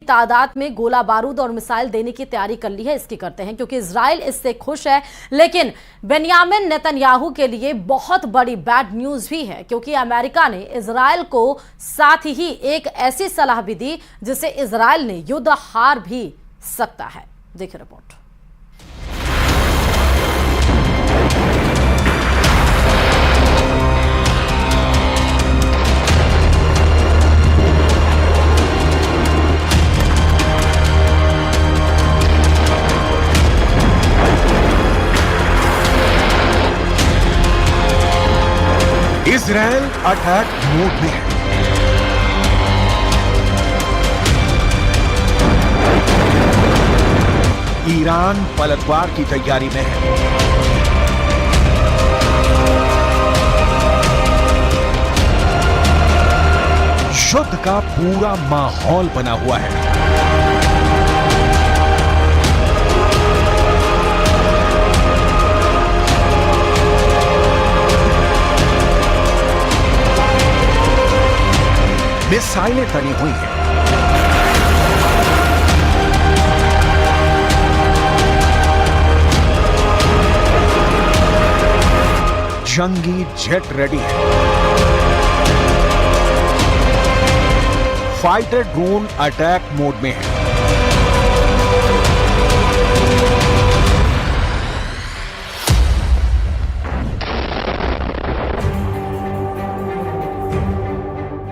तादाद में गोला बारूद और मिसाइल देने की तैयारी कर ली है, इसकी करते हैं क्योंकि इजराइल इससे खुश है। लेकिन बेंयामिन नेतन्याहू के लिए बहुत बड़ी बैड न्यूज भी है क्योंकि अमेरिका ने इजराइल को साथ ही एक ऐसी सलाह भी दी जिससे इजराइल ने युद्ध हार भी सकता है। देखिए रिपोर्ट। इजराइल अटैक मोड में है। ईरान पलटवार की तैयारी में है। युद्ध का पूरा माहौल बना हुआ है। मिसाइलें तनी हुई हैं। जंगी जेट रेडी है। फाइटर ड्रोन अटैक मोड में है।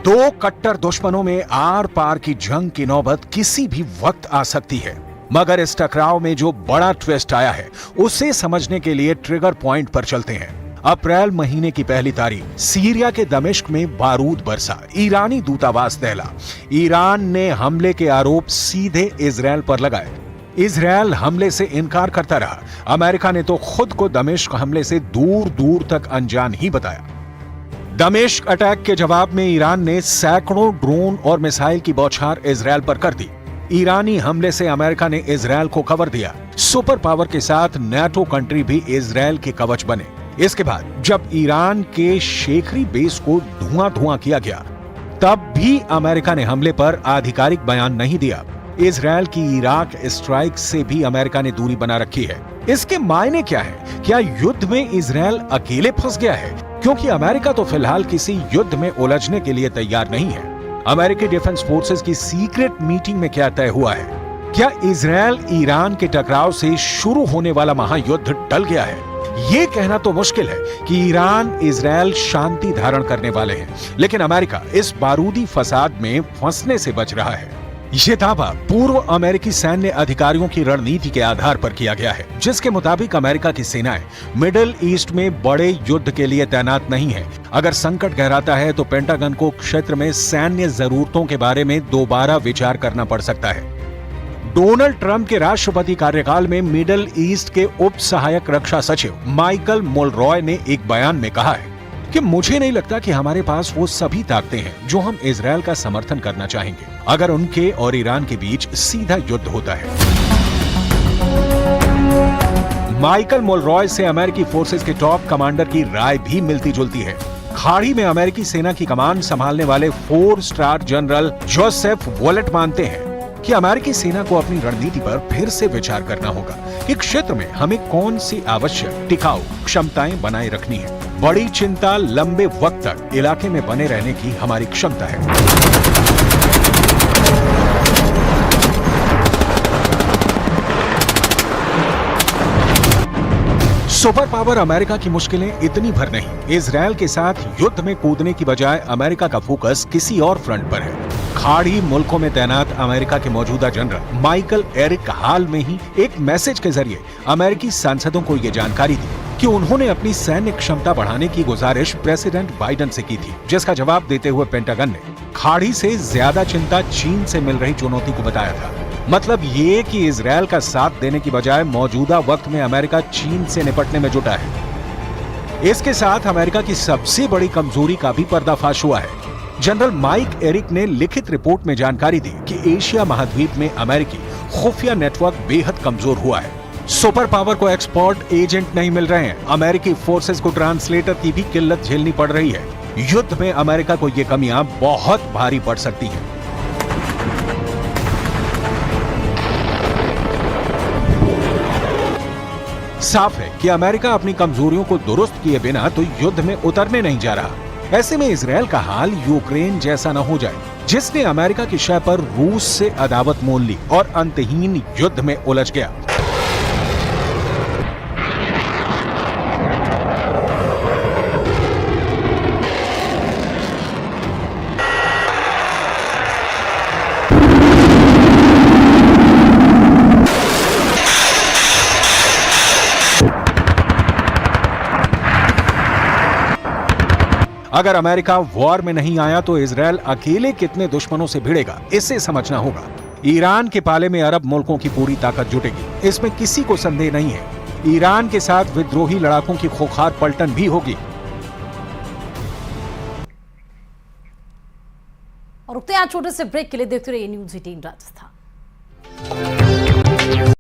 दो कट्टर दुश्मनों में आर पार की जंग की नौबत किसी भी वक्त आ सकती है, मगर इस टकराव में जो बड़ा ट्विस्ट आया है उसे समझने के लिए ट्रिगर पॉइंट पर चलते हैं। अप्रैल महीने की पहली तारीख सीरिया के दमिश्क में बारूद बरसा, ईरानी दूतावास दहला। ईरान ने हमले के आरोप सीधे इजराइल पर लगाए। इजराइल हमले से इनकार करता रहा। अमेरिका ने तो खुद को दमिश्क हमले से दूर दूर तक अनजान ही बताया। दमिश्क अटैक के जवाब में ईरान ने सैकड़ों ड्रोन और मिसाइल की बौछार इजराइल पर कर दी। ईरानी हमले से अमेरिका ने इजराइल को कवर दिया। सुपर पावर के साथ नाटो कंट्री भी इजराइल के कवच बने। इसके बाद जब ईरान के शेखरी बेस को धुआं किया गया, तब भी अमेरिका ने हमले पर आधिकारिक बयान नहीं दिया। इजराइल की इराक स्ट्राइक से भी अमेरिका ने दूरी बना रखी है। इसके मायने क्या है? क्या युद्ध में इजराइल अकेले फंस गया है? क्योंकि अमेरिका तो फिलहाल किसी युद्ध में उलझने के लिए तैयार नहीं है। अमेरिकी डिफेंस फोर्सेस की सीक्रेट मीटिंग में क्या तय हुआ है? क्या इजराइल ईरान के टकराव से शुरू होने वाला महायुद्ध टल गया है? ये कहना तो मुश्किल है कि ईरान इजराइल शांति धारण करने वाले हैं, लेकिन अमेरिका इस बारूदी फसाद में फंसने से बच रहा है। ये दावा पूर्व अमेरिकी सैन्य अधिकारियों की रणनीति के आधार पर किया गया है, जिसके मुताबिक अमेरिका की सेनाएं मिडिल ईस्ट में बड़े युद्ध के लिए तैनात नहीं है। अगर संकट गहराता है तो पेंटागन को क्षेत्र में सैन्य जरूरतों के बारे में दोबारा विचार करना पड़ सकता है। डोनाल्ड ट्रंप के राष्ट्रपति कार्यकाल में मिडिल ईस्ट के उप सहायक रक्षा सचिव माइकल मोलरॉय ने एक बयान में कहा है कि मुझे नहीं लगता कि हमारे पास वो सभी ताकतें हैं जो हम इजराइल का समर्थन करना चाहेंगे अगर उनके और ईरान के बीच सीधा युद्ध होता है। माइकल मोलरॉय से अमेरिकी फोर्सेस के टॉप कमांडर की राय भी मिलती जुलती है। खाड़ी में अमेरिकी सेना की कमान संभालने वाले 4 स्टार जनरल जोसेफ वॉलेट मानते हैं कि अमेरिकी सेना को अपनी रणनीति पर फिर से विचार करना होगा कि क्षेत्र में हमें कौन सी आवश्यक टिकाऊ क्षमताएं बनाए रखनी है। बड़ी चिंता लंबे वक्त तक इलाके में बने रहने की हमारी क्षमता है। सुपर पावर अमेरिका की मुश्किलें इतनी भर नहीं। इजराइल के साथ युद्ध में कूदने की बजाय अमेरिका का फोकस किसी और फ्रंट पर है। खाड़ी मुल्कों में तैनात अमेरिका के मौजूदा जनरल माइकल एरिक हाल में ही एक मैसेज के जरिए अमेरिकी सांसदों को यह जानकारी दी कि उन्होंने अपनी सैन्य क्षमता बढ़ाने की गुजारिश प्रेसिडेंट बाइडेन से की थी, जिसका जवाब देते हुए पेंटागन ने खाड़ी से ज्यादा चिंता चीन से मिल रही चुनौती को बताया था। मतलब ये कि इजराइल का साथ देने की बजाय मौजूदा वक्त में अमेरिका चीन से निपटने में जुटा है। इसके साथ अमेरिका की सबसे बड़ी कमजोरी का भी पर्दाफाश हुआ है। जनरल माइक एरिक ने लिखित रिपोर्ट में जानकारी दी कि एशिया महाद्वीप में अमेरिकी खुफिया नेटवर्क बेहद कमजोर हुआ है। सुपर पावर को एक्सपर्ट एजेंट नहीं मिल रहे हैं। अमेरिकी फोर्सेस को ट्रांसलेटर की भी किल्लत झेलनी पड़ रही है। युद्ध में अमेरिका को ये कमियां बहुत भारी पड़ सकती हैं। साफ है कि अमेरिका अपनी कमजोरियों को दुरुस्त किए बिना तो युद्ध में उतरने नहीं जा रहा। ऐसे में इजरायल का हाल यूक्रेन जैसा न हो जाए, जिसने अमेरिका की शय पर रूस से अदावत मोल ली और अंतहीन युद्ध में उलझ गया। अगर अमेरिका वॉर में नहीं आया तो इजरायल अकेले कितने दुश्मनों से भिड़ेगा, इसे समझना होगा। ईरान के पाले में अरब मुल्कों की पूरी ताकत जुटेगी, इसमें किसी को संदेह नहीं है। ईरान के साथ विद्रोही लड़ाकों की खोखार पलटन भी होगी। और रुकते हैं छोटे से ब्रेक के लिए, देखते रहिए न्यूज़ 18 राजस्थान।